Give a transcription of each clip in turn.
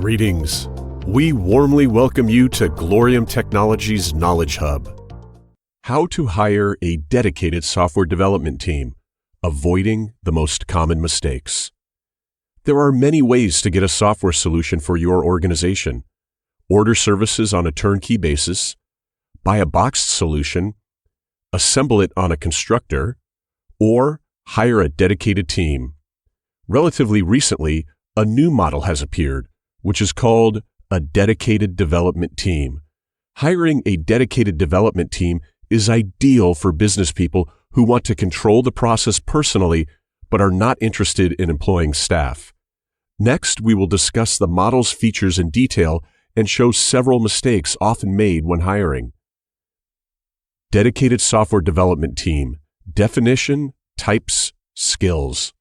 Greetings. We warmly welcome you to Glorium Technologies Knowledge Hub. How to hire a dedicated software development team, avoiding the most common mistakes. There are many ways to get a software solution for your organization. Order services on a turnkey basis, buy a boxed solution, assemble it on a constructor, or hire a dedicated team. Relatively recently, a new model has appeared, which is called a dedicated development team. Hiring a dedicated development team is ideal for business people who want to control the process personally but are not interested in employing staff. Next, we will discuss the model's features in detail and show several mistakes often made when hiring. Dedicated software development team. Definition, types, skills.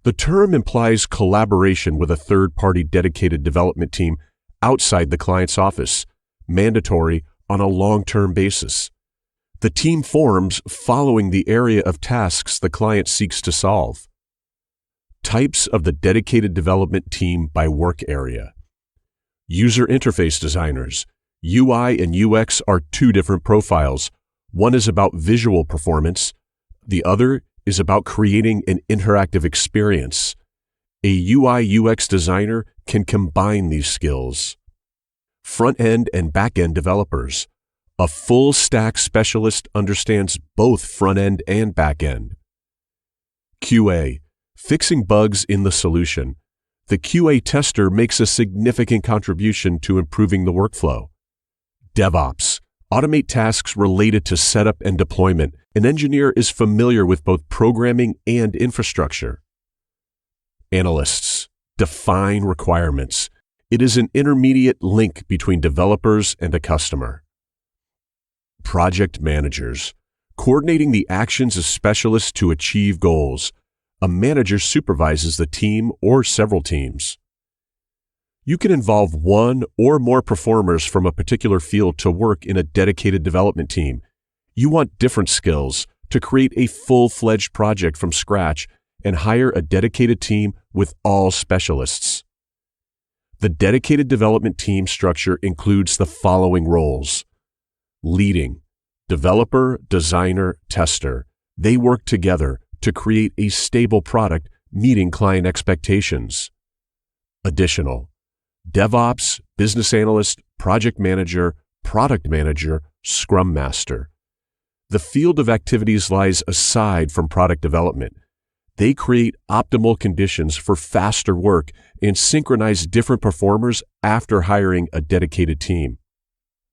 The term implies collaboration with a third-party dedicated development team outside the client's office, mandatory on a long-term basis. The team forms following the area of tasks the client seeks to solve. Types of the dedicated development team by work area. User interface designers. UI and UX are two different profiles. One is about visual performance. The other is about creating an interactive experience. A UI/UX designer can combine these skills. Front-end and back-end developers. A full-stack specialist understands both front-end and back-end. QA. Fixing bugs in the solution. The QA tester makes a significant contribution to improving the workflow. DevOps. Automate tasks related to setup and deployment. An engineer is familiar with both programming and infrastructure. Analysts. Define requirements. It is an intermediate link between developers and a customer. Project managers. Coordinating the actions of specialists to achieve goals. A manager supervises the team or several teams. You can involve one or more performers from a particular field to work in a dedicated development team. You want different skills to create a full-fledged project from scratch and hire a dedicated team with all specialists. The dedicated development team structure includes the following roles. Leading, developer, designer, tester. They work together to create a stable product meeting client expectations. Additional, DevOps, business analyst, project manager, product manager, scrum master. The field of activities lies aside from product development. They create optimal conditions for faster work and synchronize different performers after hiring a dedicated team.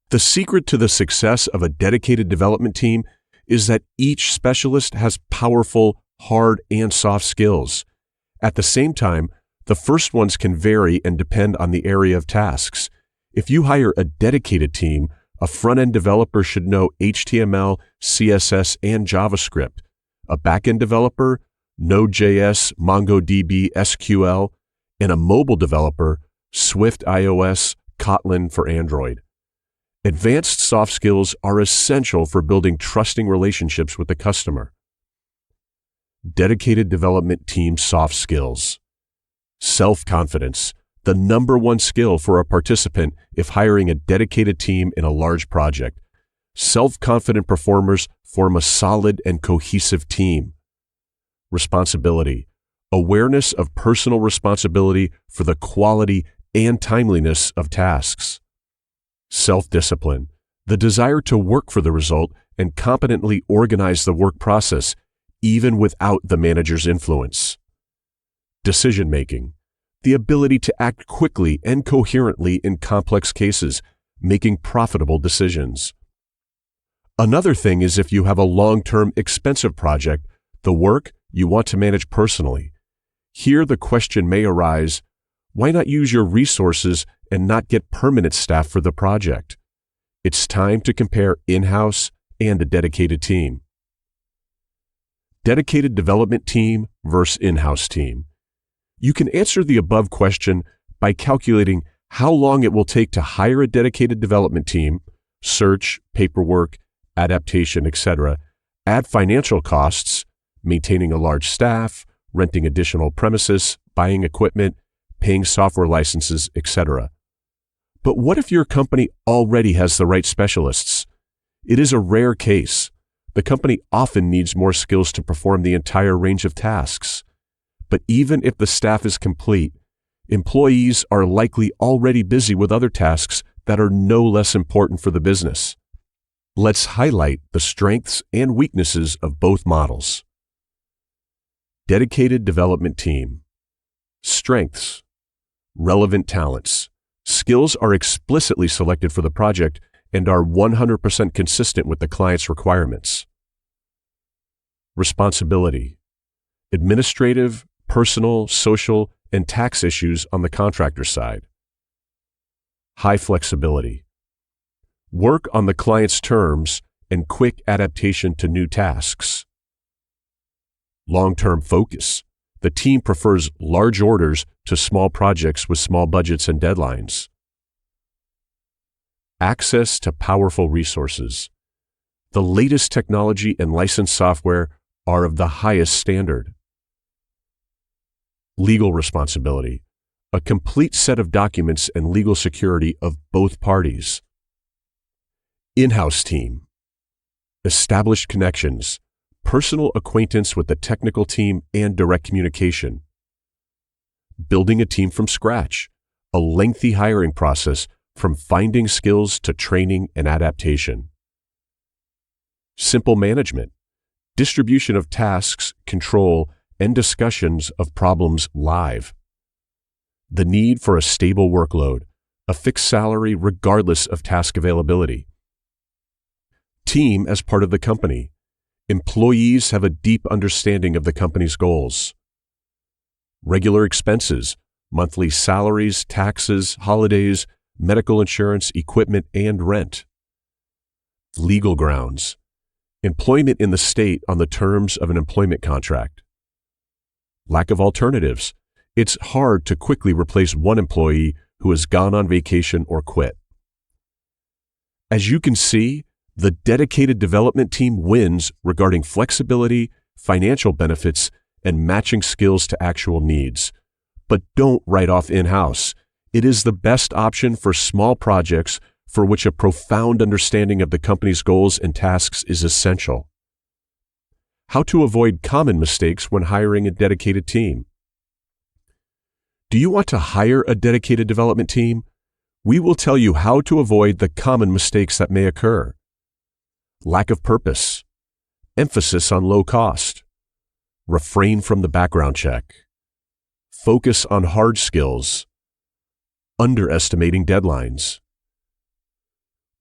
The secret to the success of a dedicated development team is that each specialist has powerful, hard, and soft skills. At the same time, the first ones can vary and depend on the area of tasks. If you hire a dedicated team, a front-end developer should know HTML, CSS, and JavaScript. A back-end developer, Node.js, MongoDB, SQL, and a mobile developer, Swift iOS, Kotlin for Android. Advanced soft skills are essential for building trusting relationships with the customer. Dedicated development team soft skills. Self-confidence, the number one skill for a participant if hiring a dedicated team in a large project. Self-confident performers form a solid and cohesive team. Responsibility, awareness of personal responsibility for the quality and timeliness of tasks. Self-discipline, the desire to work for the result and competently organize the work process, even without the manager's influence. Decision-making, the ability to act quickly and coherently in complex cases, making profitable decisions. Another thing is if you have a long-term expensive project, the work you want to manage personally. Here the question may arise, why not use your resources and not get permanent staff for the project? It's time to compare in-house and a dedicated team. Dedicated development team versus in-house team. You can answer the above question by calculating how long it will take to hire a dedicated development team, search, paperwork, adaptation, etc., add financial costs, maintaining a large staff, renting additional premises, buying equipment, paying software licenses, etc. But what if your company already has the right specialists? It is a rare case. The company often needs more skills to perform the entire range of tasks. But even if the staff is complete, employees are likely already busy with other tasks that are no less important for the business. Let's highlight the strengths and weaknesses of both models. Dedicated development team. Strengths. Relevant talents. Skills are explicitly selected for the project and are 100% consistent with the client's requirements. Responsibility. Administrative, personal, social, and tax issues on the contractor side. High flexibility. Work on the client's terms and quick adaptation to new tasks. Long-term focus. The team prefers large orders to small projects with small budgets and deadlines. Access to powerful resources. The latest technology and licensed software are of the highest standard. Legal responsibility. A complete set of documents and legal security of both parties. In-house team. Established connections. Personal acquaintance with the technical team and direct communication. Building a team from scratch. A lengthy hiring process from finding skills to training and adaptation. Simple management. Distribution of tasks, control, and discussions of problems live. The need for a stable workload, a fixed salary regardless of task availability. Team as part of the company. Employees have a deep understanding of the company's goals. Regular expenses, monthly salaries, taxes, holidays, medical insurance, equipment, and rent. Legal grounds. Employment in the state on the terms of an employment contract. Lack of alternatives. It's hard to quickly replace one employee who has gone on vacation or quit. As you can see, the dedicated development team wins regarding flexibility, financial benefits, and matching skills to actual needs. But don't write off in-house. It is the best option for small projects for which a profound understanding of the company's goals and tasks is essential. How to avoid common mistakes when hiring a dedicated team. Do you want to hire a dedicated development team? We will tell you how to avoid the common mistakes that may occur. Lack of purpose. Emphasis on low cost. Refrain from the background check. Focus on hard skills. Underestimating deadlines.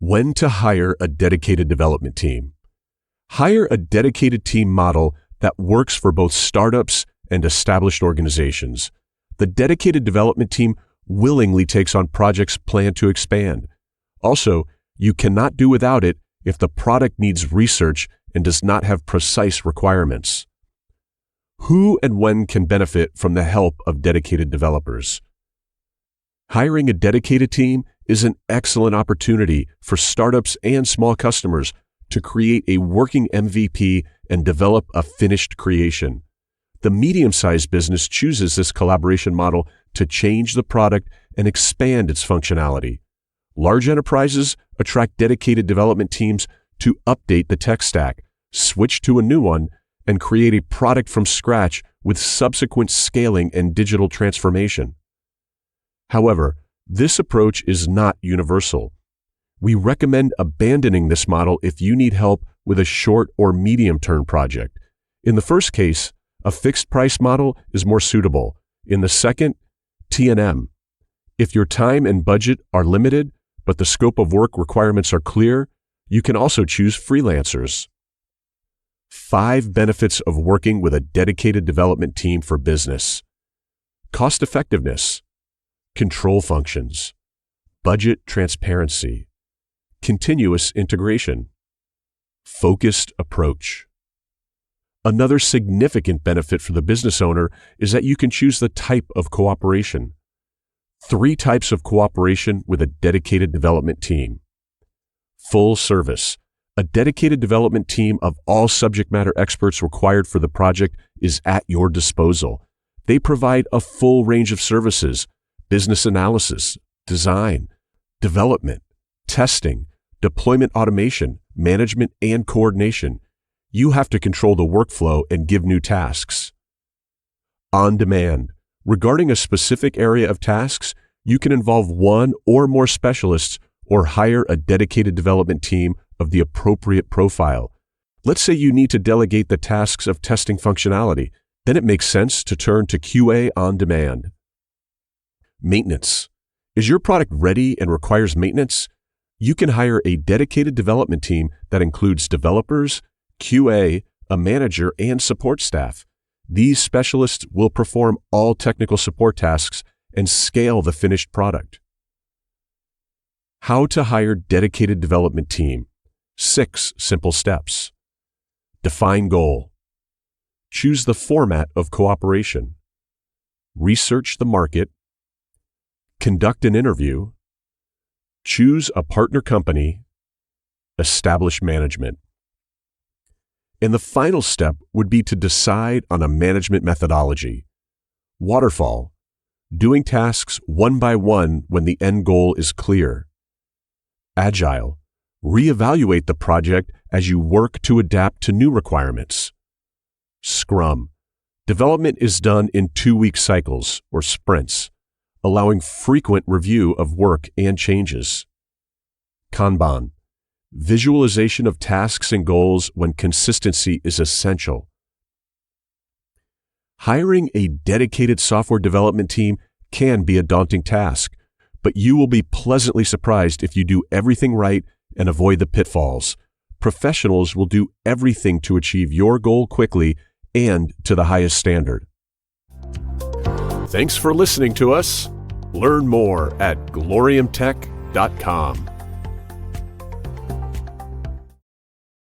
When to hire a dedicated development team. Hire a dedicated team model that works for both startups and established organizations. The dedicated development team willingly takes on projects planned to expand. Also, you cannot do without it if the product needs research and does not have precise requirements. Who and when can benefit from the help of dedicated developers? Hiring a dedicated team is an excellent opportunity for startups and small customers to create a working MVP and develop a finished creation. The medium-sized business chooses this collaboration model to change the product and expand its functionality. Large enterprises attract dedicated development teams to update the tech stack, switch to a new one, and create a product from scratch with subsequent scaling and digital transformation. However, this approach is not universal. We recommend abandoning this model if you need help with a short or medium-term project. In the first case, a fixed-price model is more suitable. In the second, T&M. If your time and budget are limited, but the scope of work requirements are clear, you can also choose freelancers. 5 benefits of working with a dedicated development team for business. Cost effectiveness. Control functions. Budget transparency. Continuous integration. Focused approach. Another significant benefit for the business owner is that you can choose the type of cooperation. 3 types of cooperation with a dedicated development team. Full service. A dedicated development team of all subject matter experts required for the project is at your disposal. They provide a full range of services, business analysis, design, development, testing, deployment automation, management, and coordination. You have to control the workflow and give new tasks. On demand. Regarding a specific area of tasks, you can involve one or more specialists or hire a dedicated development team of the appropriate profile. Let's say you need to delegate the tasks of testing functionality. Then it makes sense to turn to QA on demand. Maintenance. Is your product ready and requires maintenance? You can hire a dedicated development team that includes developers, QA, a manager, and support staff. These specialists will perform all technical support tasks and scale the finished product. How to hire dedicated development team. 6 simple steps. Define goal. Choose the format of cooperation. Research the market. Conduct an interview. Choose a partner company. Establish management. And the final step would be to decide on a management methodology. Waterfall. Doing tasks one by one when the end goal is clear. Agile. Reevaluate the project as you work to adapt to new requirements. Scrum. Development is done in 2-week cycles or sprints, allowing frequent review of work and changes. Kanban. Visualization of tasks and goals when consistency is essential. Hiring a dedicated software development team can be a daunting task, but you will be pleasantly surprised if you do everything right and avoid the pitfalls. Professionals will do everything to achieve your goal quickly and to the highest standard. Thanks for listening to us. Learn more at gloriumtech.com.